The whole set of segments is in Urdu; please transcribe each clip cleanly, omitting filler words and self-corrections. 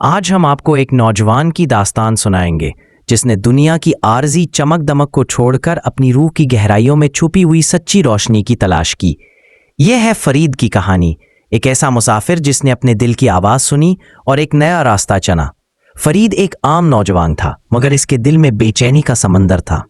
آج ہم آپ کو ایک نوجوان کی داستان سنائیں گے جس نے دنیا کی عارضی چمک دمک کو چھوڑ کر اپنی روح کی گہرائیوں میں چھپی ہوئی سچی روشنی کی تلاش کی۔ یہ ہے فرید کی کہانی، ایک ایسا مسافر جس نے اپنے دل کی آواز سنی اور ایک نیا راستہ چنا۔ فرید ایک عام نوجوان تھا، مگر اس کے دل میں بے چینی کا سمندر تھا۔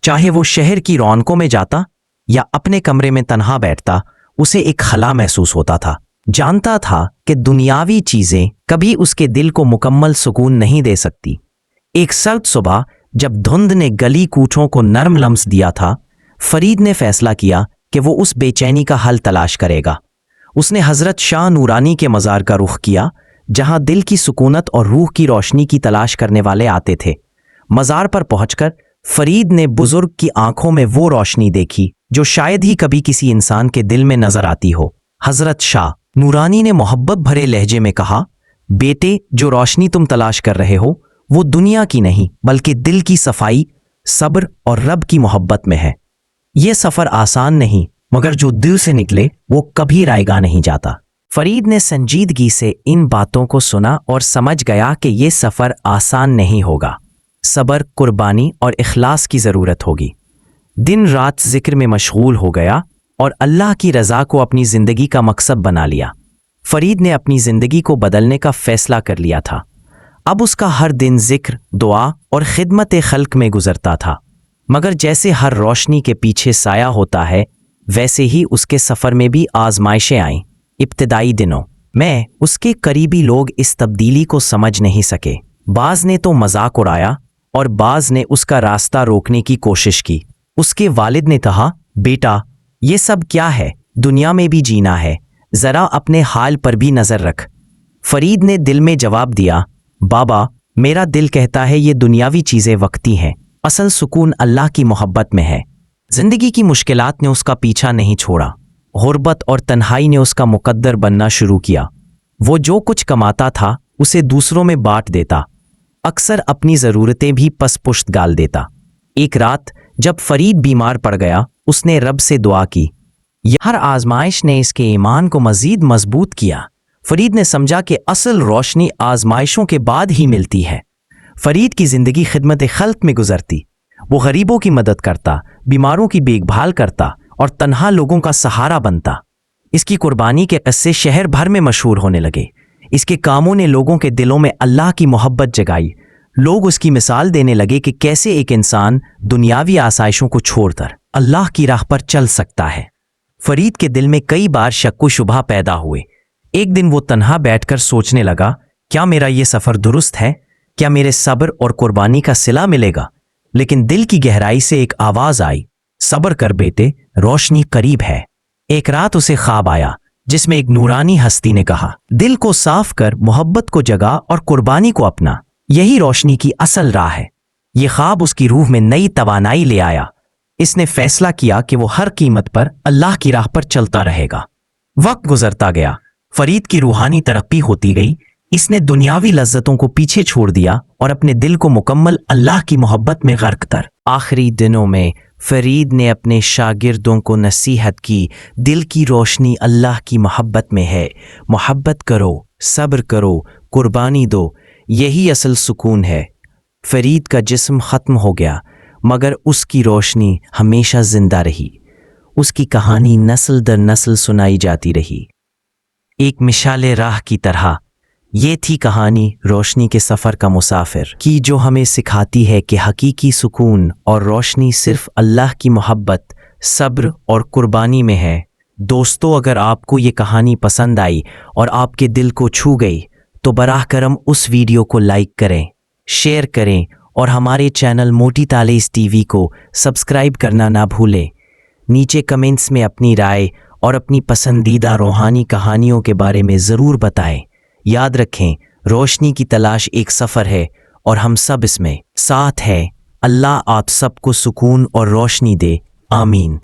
چاہے وہ شہر کی رونقوں میں جاتا یا اپنے کمرے میں تنہا بیٹھتا، اسے ایک خلا محسوس ہوتا تھا۔ جانتا تھا کہ دنیاوی چیزیں کبھی اس کے دل کو مکمل سکون نہیں دے سکتی۔ ایک سرد صبح جب دھند نے گلی کوچوں کو نرم لمس دیا تھا، فرید نے فیصلہ کیا کہ وہ اس بے چینی کا حل تلاش کرے گا۔ اس نے حضرت شاہ نورانی کے مزار کا رخ کیا، جہاں دل کی سکونت اور روح کی روشنی کی تلاش کرنے والے آتے تھے۔ مزار پر پہنچ کر فرید نے بزرگ کی آنکھوں میں وہ روشنی دیکھی جو شاید ہی کبھی کسی انسان کے دل میں نظر آتی ہو۔ حضرت شاہ نورانی نے محبت بھرے لہجے میں کہا، بیٹے، جو روشنی تم تلاش کر رہے ہو وہ دنیا کی نہیں بلکہ دل کی صفائی، صبر اور رب کی محبت میں ہے۔ یہ سفر آسان نہیں، مگر جو دل سے نکلے وہ کبھی رائے گاہ نہیں جاتا۔ فرید نے سنجیدگی سے ان باتوں کو سنا اور سمجھ گیا کہ یہ سفر آسان نہیں ہوگا۔ صبر، قربانی اور اخلاص کی ضرورت ہوگی۔ دن رات ذکر میں مشغول ہو گیا اور اللہ کی رضا کو اپنی زندگی کا مقصد بنا لیا۔ فرید نے اپنی زندگی کو بدلنے کا فیصلہ کر لیا تھا۔ اب اس کا ہر دن ذکر، دعا اور خدمت خلق میں گزرتا تھا۔ مگر جیسے ہر روشنی کے پیچھے سایہ ہوتا ہے، ویسے ہی اس کے سفر میں بھی آزمائشیں آئیں۔ ابتدائی دنوں میں اس کے قریبی لوگ اس تبدیلی کو سمجھ نہیں سکے۔ بعض نے تو مذاق اڑایا اور بعض نے اس کا راستہ روکنے کی کوشش کی۔ اس کے والد نے کہا، بیٹا، یہ سب کیا ہے؟ دنیا میں بھی جینا ہے، ذرا اپنے حال پر بھی نظر رکھ۔ فرید نے دل میں جواب دیا، بابا، میرا دل کہتا ہے یہ دنیاوی چیزیں وقتی ہیں، اصل سکون اللہ کی محبت میں ہے۔ زندگی کی مشکلات نے اس کا پیچھا نہیں چھوڑا۔ غربت اور تنہائی نے اس کا مقدر بننا شروع کیا۔ وہ جو کچھ کماتا تھا اسے دوسروں میں بانٹ دیتا، اکثر اپنی ضرورتیں بھی پس پشت ڈال دیتا۔ ایک رات جب فرید بیمار پڑ گیا، اس نے رب سے دعا کی۔ ہر آزمائش نے اس کے ایمان کو مزید مضبوط کیا۔ فرید نے سمجھا کہ اصل روشنی آزمائشوں کے بعد ہی ملتی ہے۔ فرید کی زندگی خدمت خلق میں گزرتی۔ وہ غریبوں کی مدد کرتا، بیماروں کی دیکھ بھال کرتا اور تنہا لوگوں کا سہارا بنتا۔ اس کی قربانی کے قصے شہر بھر میں مشہور ہونے لگے۔ اس کے کاموں نے لوگوں کے دلوں میں اللہ کی محبت جگائی۔ لوگ اس کی مثال دینے لگے کہ کیسے ایک انسان دنیاوی آسائشوں کو چھوڑ کر اللہ کی راہ پر چل سکتا ہے۔ فرید کے دل میں کئی بار شک و شبہ پیدا ہوئے۔ ایک دن وہ تنہا بیٹھ کر سوچنے لگا، کیا میرا یہ سفر درست ہے؟ کیا میرے صبر اور قربانی کا صلہ ملے گا؟ لیکن دل کی گہرائی سے ایک آواز آئی، صبر کر بیٹے، روشنی قریب ہے۔ ایک رات اسے خواب آیا جس میں ایک نورانی ہستی نے کہا، دل کو صاف کر، محبت کو جگا اور قربانی کو اپنا، یہی روشنی کی اصل راہ ہے۔ یہ خواب اس کی روح میں نئی توانائی لے آیا۔ اس نے فیصلہ کیا کہ وہ ہر قیمت پر اللہ کی راہ پر چلتا رہے گا۔ وقت گزرتا گیا، فرید کی روحانی ترقی ہوتی گئی۔ اس نے دنیاوی لذتوں کو پیچھے چھوڑ دیا اور اپنے دل کو مکمل اللہ کی محبت میں غرق کر۔ آخری دنوں میں فرید نے اپنے شاگردوں کو نصیحت کی، دل کی روشنی اللہ کی محبت میں ہے۔ محبت کرو، صبر کرو، قربانی دو، یہی اصل سکون ہے۔ فرید کا جسم ختم ہو گیا، مگر اس کی روشنی ہمیشہ زندہ رہی۔ اس کی کہانی نسل در نسل سنائی جاتی رہی، ایک مشعل راہ کی طرح۔ یہ تھی کہانی روشنی کے سفر کا مسافر کی، جو ہمیں سکھاتی ہے کہ حقیقی سکون اور روشنی صرف اللہ کی محبت، صبر اور قربانی میں ہے۔ دوستو، اگر آپ کو یہ کہانی پسند آئی اور آپ کے دل کو چھو گئی تو براہ کرم اس ویڈیو کو لائک کریں، شیئر کریں اور ہمارے چینل موٹی تالیس ٹی وی کو سبسکرائب کرنا نہ بھولیں۔ نیچے کمنٹس میں اپنی رائے اور اپنی پسندیدہ روحانی کہانیوں کے بارے میں ضرور بتائیں۔ یاد رکھیں، روشنی کی تلاش ایک سفر ہے اور ہم سب اس میں ساتھ ہیں۔ اللہ آپ سب کو سکون اور روشنی دے، آمین۔